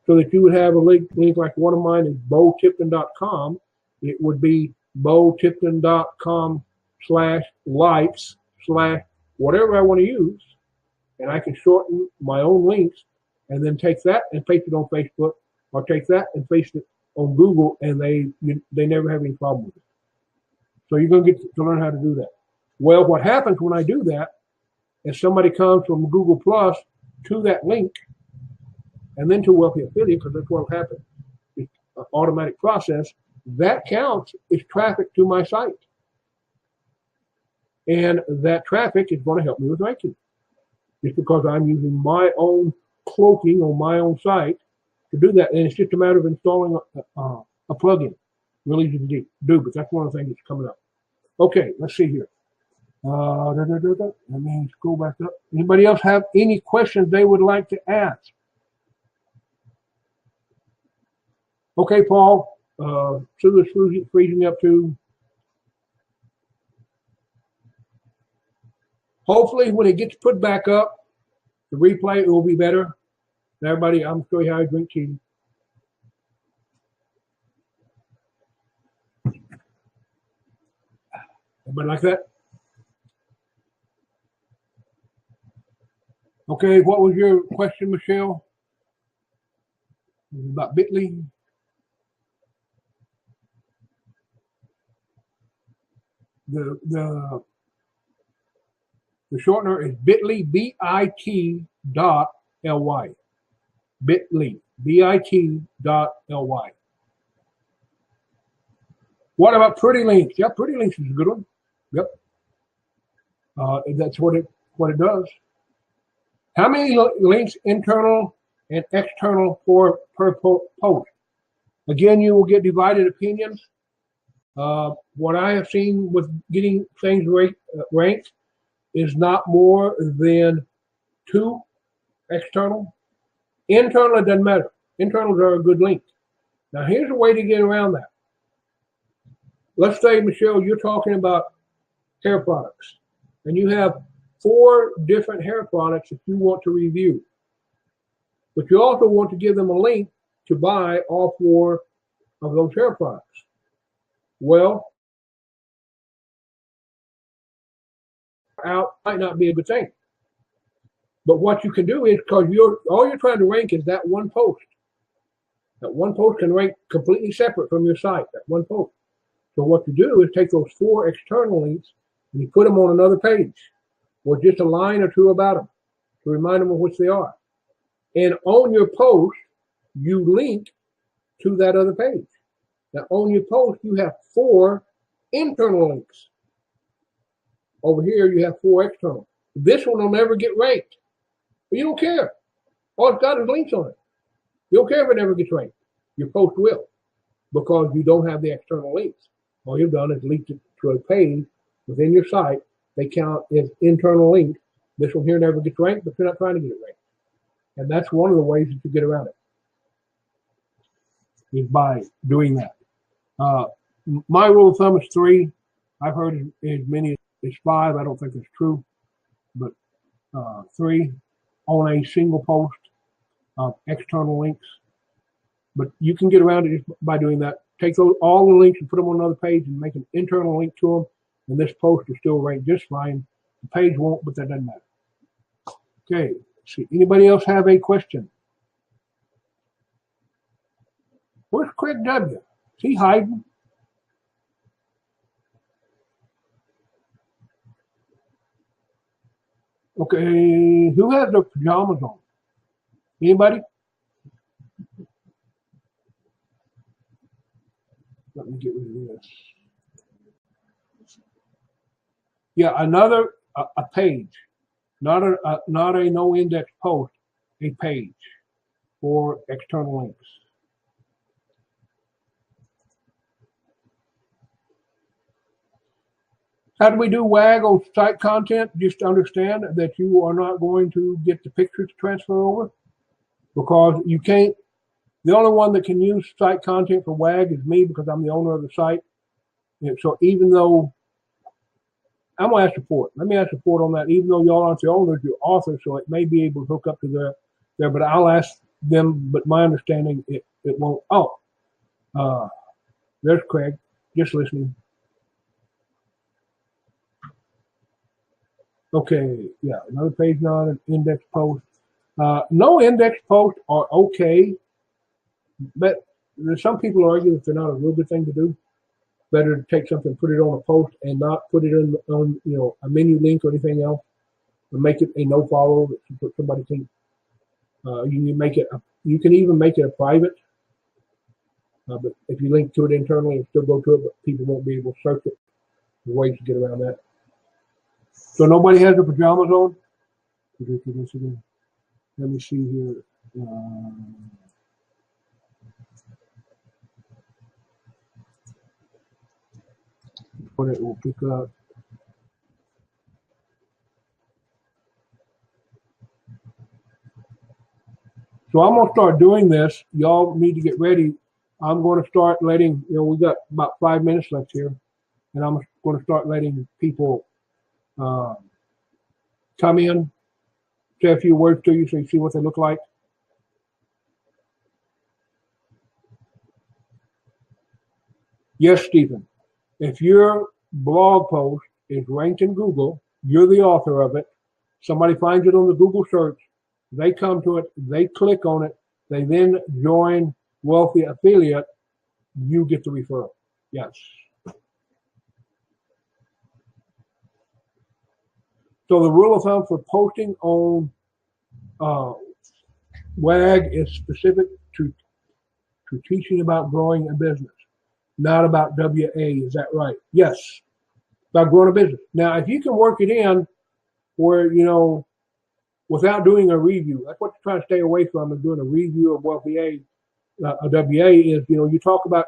So that you would have a link like one of mine is BoTipton.com. It would be BoTipton.com/likes/whatever I want to use. And I can shorten my own links and then take that and paste it on Facebook, or take that and paste it on Google, and they never have any problem with it. So you're going to get to learn how to do that. Well, what happens when I do that is somebody comes from Google Plus to that link and then to Wealthy Affiliate, because that's what will happen. It's an automatic process. That counts as traffic to my site. And that traffic is going to help me with ranking. Just because I'm using my own cloaking on my own site to do that. And it's just a matter of installing a plugin. Really easy to do, but that's one of the things that's coming up. Okay, let's see here. Let me scroll back up. Anybody else have any questions they would like to ask? Okay, Paul. Sugar's freezing up too. Hopefully, when it gets put back up, the replay, it will be better. Everybody, I'm going to show you how I drink tea. Everybody like that? Okay, what was your question, Michelle? About Bitly? The shortener is Bitly, bit.ly. Bitly, bit.ly. What about Pretty Links? Yeah, Pretty Links is a good one. Yep. That's what it does. How many links, internal and external, per post? Again, you will get divided opinions. What I have seen with getting things ranked is not more than 2 external. Internal, it doesn't matter. Internals are a good link. Now, here's a way to get around that. Let's say, Michelle, you're talking about hair products, and you have 4 different hair products that you want to review. But you also want to give them a link to buy all 4 of those hair products. Well, out might not be a good thing. But what you can do is, because all you're trying to rank is that one post. That one post can rank completely separate from your site, that one post. So what you do is take those 4 external links and you put them on another page, or just a line or 2 about them to remind them of which they are. And on your post, you link to that other page. Now on your post, you have 4 internal links. Over here, you have 4 external. This one will never get ranked. But you don't care. All it's got is links on it. You don't care if it never gets ranked. Your post will, because you don't have the external links. All you've done is linked it to a page within your site. They count as internal link. This one here never gets ranked, but you're not trying to get it ranked. And that's one of the ways that you get around it, is by doing that. My rule of thumb is 3. I've heard as many as 5. I don't think it's true, but 3 on a single post of external links. But you can get around it just by doing that. Take all the links and put them on another page and make an internal link to them, and this post will still rank just fine. The page won't, but that doesn't matter. Okay, let's see. Anybody else have a question? Where's Craig W? Is he hiding? Okay, who has their pajamas on? Anybody? Let me get rid of this. Yeah, another a page, not a no index post, a page for external links. How do we do WAG on site content? Just understand that you are not going to get the pictures to transfer over, because you can't. The only one that can use site content for WAG is me, because I'm the owner of the site. And so even though I'm going to ask support, let me ask support on that. Even though y'all aren't the owners, you're authors, so it may be able to hook up to there. But I'll ask them. But my understanding, it won't. Oh, there's Craig, just listening. Okay, yeah, another page, not an index post. No index posts are okay, but there's some people argue that they're not a real good thing to do. Better to take something, put it on a post, and not put it on a menu link or anything else, and make it a no follow that somebody can. You can make it. You can even make it a private. But if you link to it internally, and still go to it, but people won't be able to search it. There's ways to get around that. So nobody has their pajamas on? Let me see here. What it will pick up. So I'm going to start doing this. Y'all need to get ready. I'm going to start letting, we got about 5 minutes left here, and I'm going to start letting people come in, say a few words to you so you see what they look like. Yes, Stephen. If your blog post is ranked in Google, you're the author of it, somebody finds it on the Google search, they come to it, they click on it, they then join Wealthy Affiliate, you get the referral. Yes. So the rule of thumb for posting on WAG is specific to teaching about growing a business, not about WA. Is that right? Yes, about growing a business. Now, if you can work it in where, without doing a review, that's what you're trying to stay away from, is doing a review of what WA is, you talk about,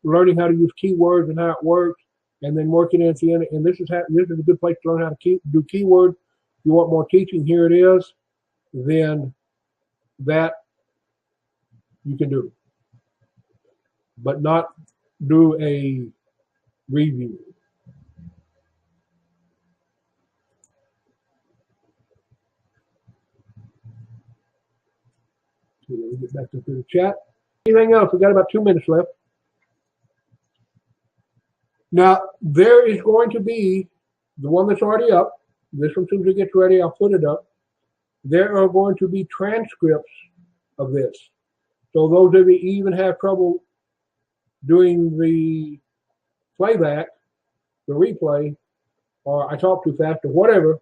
learning how to use keywords and how it works, and then working at the end. And this is a good place to learn how to do keywords. You want more teaching, here it is. Then that you can do, but not do a review. So let me get back to the chat. Anything else? We got about 2 minutes left. Now, there is going to be the one that's already up. This one, as soon as it gets ready, I'll put it up. There are going to be transcripts of this. So those of you even have trouble doing the playback, the replay, or I talk too fast or whatever,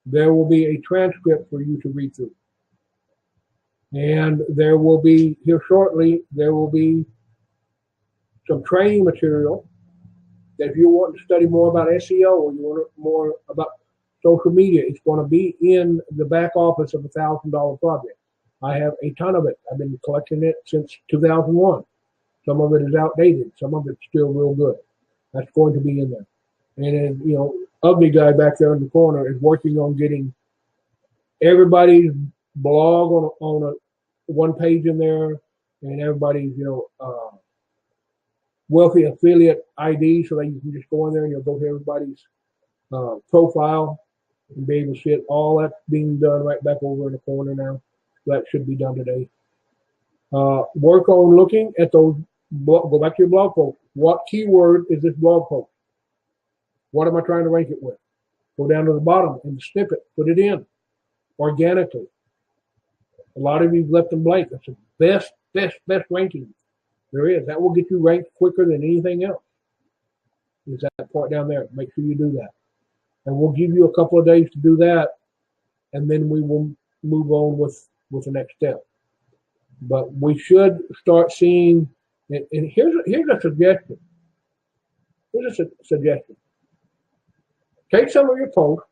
there will be a transcript for you to read through. And there will be, here shortly, there will be some training material that if you want to study more about SEO or you want more about social media, it's going to be in the back office of a $1,000 project. I have a ton of it. I've been collecting it since 2001. Some of it is outdated. Some of it's still real good. That's going to be in there. And then, ugly guy back there in the corner is working on getting everybody's blog on a one page in there, and everybody's wealthy affiliate ID, so that you can just go in there and you'll go to everybody's profile and be able to see it. All that's being done right back over in the corner now. That should be done today. Work on looking at those. Go back to your blog post. What keyword is this blog post? What am I trying to rank it with? Go down to the bottom and snip it. Put it in organically. A lot of you left them blank. That's the best ranking there is. That will get you ranked quicker than anything else. Is that part down there? Make sure you do that. And we'll give you a couple of days to do that, and then we will move on with the next step. But we should start seeing, and here's a suggestion. Here's a suggestion. Take some of your posts,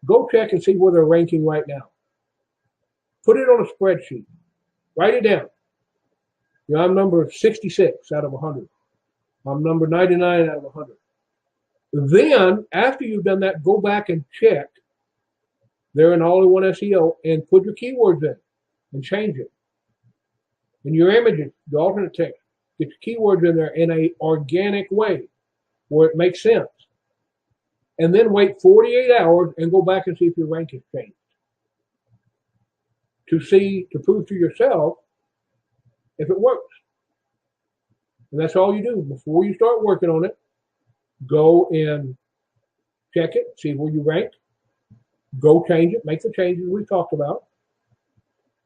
go check and see where they're ranking right now. Put it on a spreadsheet. Write it down. I'm number 66 out of 100. I'm number 99 out of 100. Then, after you've done that, go back and check. They're in all-in-one SEO, and put your keywords in and change it. And your images, the alternate text, get your keywords in there in an organic way where it makes sense. And then wait 48 hours and go back and see if your rank has changed. To prove to yourself if it works. And that's all you do. Before you start working on it, go and check it, see where you rank. Go change it, make the changes we talked about.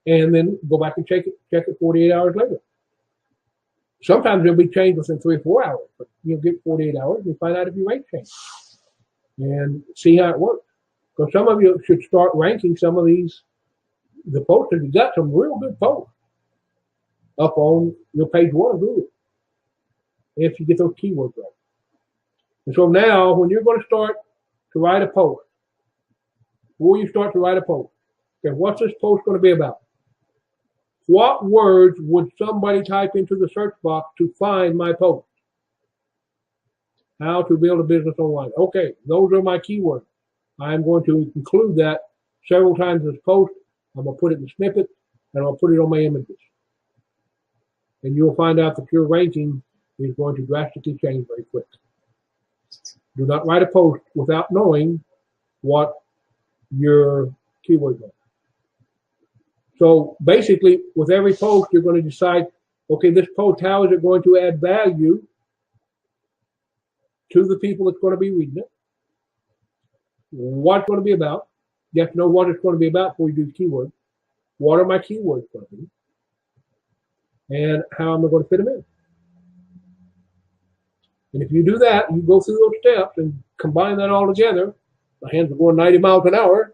And then go back and check it 48 hours later. Sometimes it'll be changed within 3 or 4 hours, but you'll get 48 hours and find out if your rank changed. And see how it works. Because some of you should start ranking some of the posts. You got some real good posts up on your page 1 of Google if you get those keywords right. And so now, when you're going to start to write a post, before you start to write a post, okay, what's this post going to be about? What words would somebody type into the search box to find my post? How to build a business online. Okay, those are my keywords. I'm going to include that several times in this post. I'm going to put it in the snippet, and I'll put it on my images. And you'll find out that your ranking is going to drastically change very quick. Do not write a post without knowing what your keywords are. So basically, with every post, you're going to decide, okay, this post, how is it going to add value to the people that's going to be reading it? What it's going to be about. You have to know what it's going to be about before you do the keyword. What are my keywords going to be? And how am I going to fit them in? And if you do that, you go through those steps and combine that all together. My hands are going 90 miles an hour.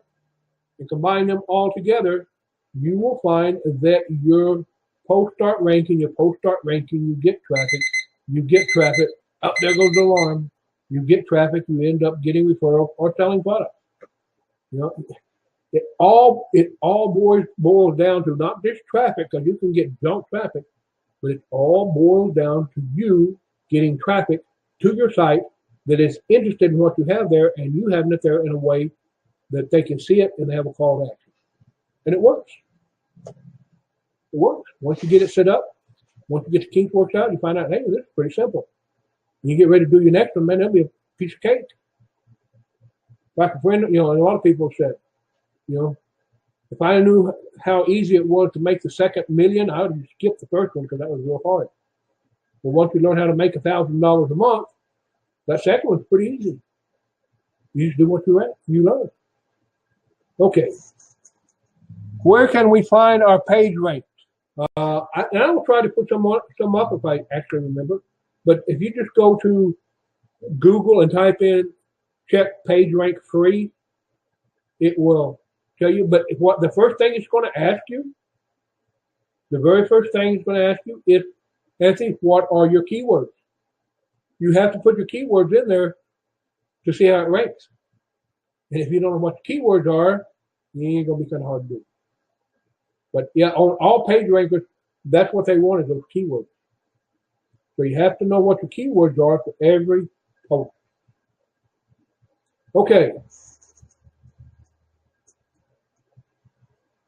And combine them all together, you will find that your posts start ranking, you get traffic, up there goes the alarm, you get traffic, you end up getting referrals or selling products. It all boils down to not just traffic, because you can get junk traffic, but it all boils down to you getting traffic to your site that is interested in what you have there, and you having it there in a way that they can see it and they have a call to action. And it works. It works. Once you get it set up, once you get the kinks worked out, you find out, hey, this is pretty simple. And you get ready to do your next one, man, that'll be a piece of cake. Like a friend, and a lot of people said, if I knew how easy it was to make the second million, I would have skipped the first one because that was real hard. But once you learn how to make $1,000 a month, that second one's pretty easy. You just do what you learn. Okay. Where can we find our page ranks? I will try to put some up if I actually remember. But if you just go to Google and type in check page rank free, it will tell you. But what the first thing it's going to ask you, the very first thing it's going to ask you is, Anthony, what are your keywords? you have to put your keywords in there to see how it ranks. And if you don't know what the keywords are, it ain't gonna be kind of hard to do. But yeah, on all page rankers, that's what they want, is those keywords. So you have to know what your keywords are for every post. Okay.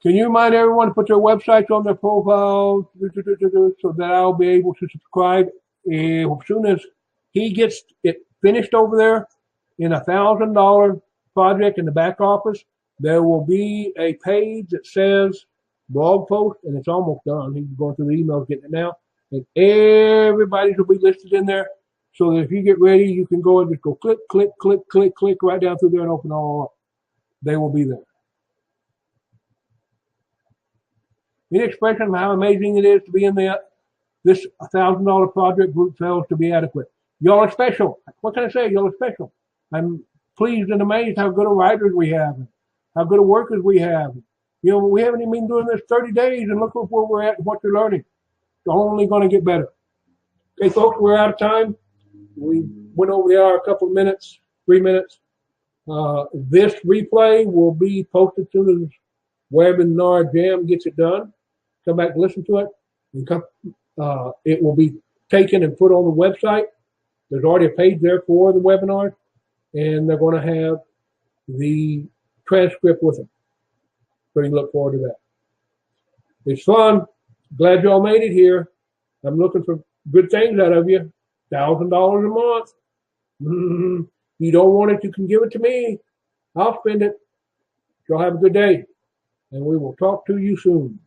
Can you remind everyone to put their websites on their profile so that I'll be able to subscribe? And as soon as he gets it finished over there in $1,000 project in the back office, there will be a page that says blog post, and it's almost done. He's going through the emails, getting it now. And everybody's will be listed in there. So that if you get ready, you can go and just go click, click, click, click, click right down through there and open all up. They will be there. Any expression of how amazing it is to be in this $1,000 project group fails to be adequate. Y'all are special. What can I say? Y'all are special. I'm pleased and amazed how good of writers we have, how good of workers we have. You know, we haven't even been doing this 30 days, and look where we're at and what you're learning. It's only going to get better. Okay, folks, we're out of time. We went over the hour a couple of minutes, 3 minutes. This replay will be posted as soon as Webinar Jam gets it done. Come back and listen to it. And it will be taken and put on the website. There's already a page there for the webinar, and they're going to have the transcript with them. So you look forward to that. It's fun. Glad y'all made it here. I'm looking for good things out of you. $1,000 a month. You don't want it, you can give it to me. I'll spend it. Y'all have a good day, and we will talk to you soon.